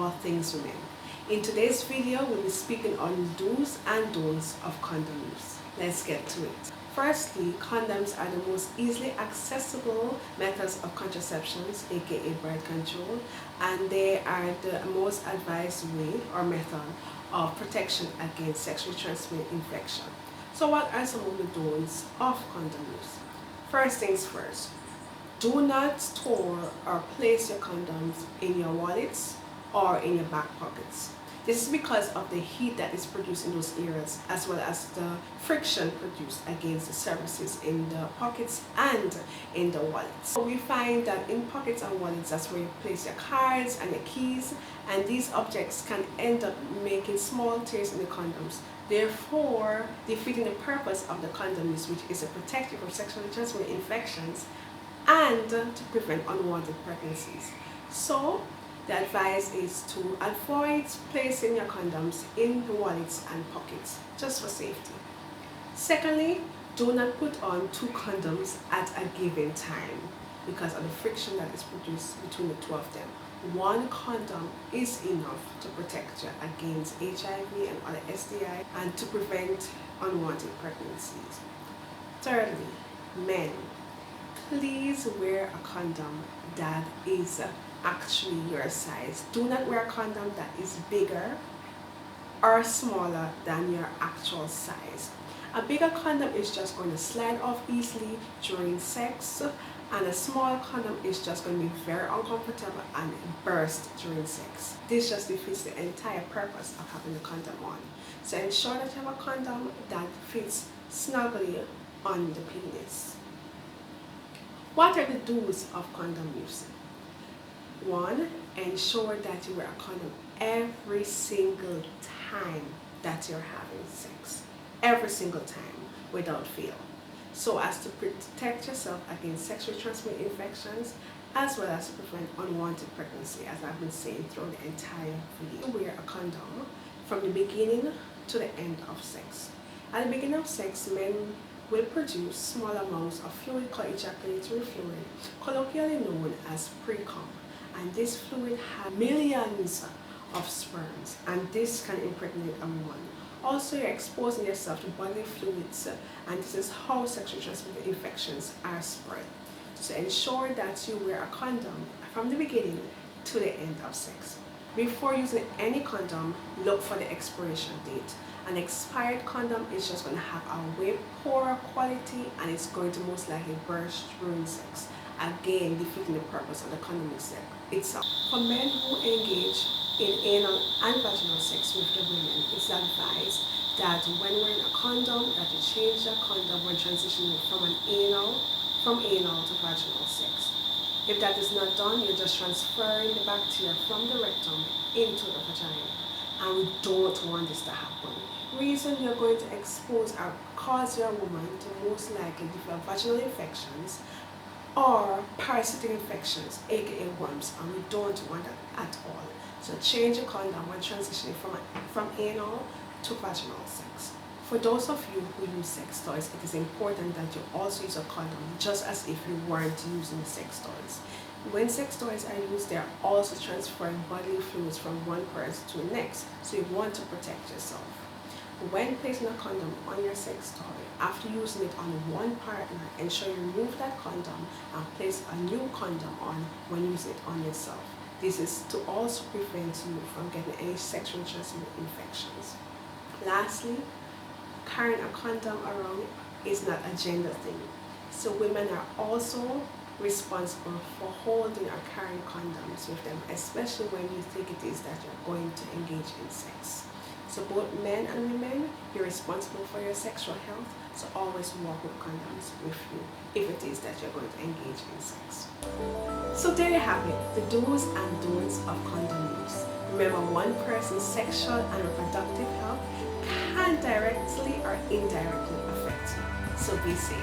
all things women. In today's video, we'll be speaking on do's and don'ts of condom use. Let's get to it. Firstly, condoms are the most easily accessible methods of contraceptions, aka birth control, and they are the most advised way or method of protection against sexually transmitted infection. So what are some of the don'ts of condom use? First things first, do not store or place your condoms in your wallets or in your back pockets. This is because of the heat that is produced in those areas, as well as the friction produced against the surfaces in the pockets and in the wallets. So we find that in pockets and wallets, that's where you place your cards and your keys, and these objects can end up making small tears in the condoms, therefore defeating the purpose of the condom use, which is to protect you from sexually transmitted infections and to prevent unwanted pregnancies. So the advice is to avoid placing your condoms in the wallets and pockets, just for safety. Secondly, do not put on 2 condoms at a given time because of the friction that is produced between the 2 of them. 1 condom is enough to protect you against HIV and other STI and to prevent unwanted pregnancies. Thirdly, men, please wear a condom that is actually your size. Do not wear a condom that is bigger or smaller than your actual size. A bigger condom is just going to slide off easily during sex, and a small condom is just going to be very uncomfortable and burst during sex. This just defeats the entire purpose of having a condom on. So ensure that you have a condom that fits snugly on the penis. What are the do's of condom use? 1, ensure that you wear a condom every single time that you're having sex. Every single time, without fail. So as to protect yourself against sexually transmitted infections, as well as to prevent unwanted pregnancy, as I've been saying through the entire video. Wear a condom from the beginning to the end of sex. At the beginning of sex, men will produce small amounts of fluid called ejaculatory fluid, colloquially known as pre-cum. And this fluid has millions of sperms, and this can impregnate a woman. Also, you're exposing yourself to bodily fluids, and this is how sexually transmitted infections are spread. So ensure that you wear a condom from the beginning to the end of sex. Before using any condom, look for the expiration date. An expired condom is just going to have a way poorer quality, and it's going to most likely burst during sex, again defeating the purpose of the condom itself. For men who engage in anal and vaginal sex with the women, it's advised that when wearing a condom, that you change the condom when transitioning from anal to vaginal sex. If that is not done, you're just transferring the bacteria from the rectum into the vagina, and we don't want this to happen. Reason you're going to expose or cause your woman to most likely develop vaginal infections or parasitic infections, aka worms, and we don't want that at all. So change your condom when transitioning from anal to vaginal sex. For those of you who use sex toys, it is important that you also use a condom, just as if you weren't using sex toys. When sex toys are used, they are also transferring bodily fluids from one person to the next, so you want to protect yourself. When placing a condom on your sex toy, after using it on one partner, ensure you remove that condom and place a new condom on when using it on yourself. This is to also prevent you from getting any sexually transmitted infections. Lastly, carrying a condom around is not a gender thing. So women are also responsible for holding or carrying condoms with them, especially when you think it is that you're going to engage in sex. So both men and women, you're responsible for your sexual health, so always walk with condoms with you if it is that you're going to engage in sex. So there you have it, the do's and don'ts of condom use. Remember, one person's sexual and reproductive health can directly or indirectly affect you, so be safe.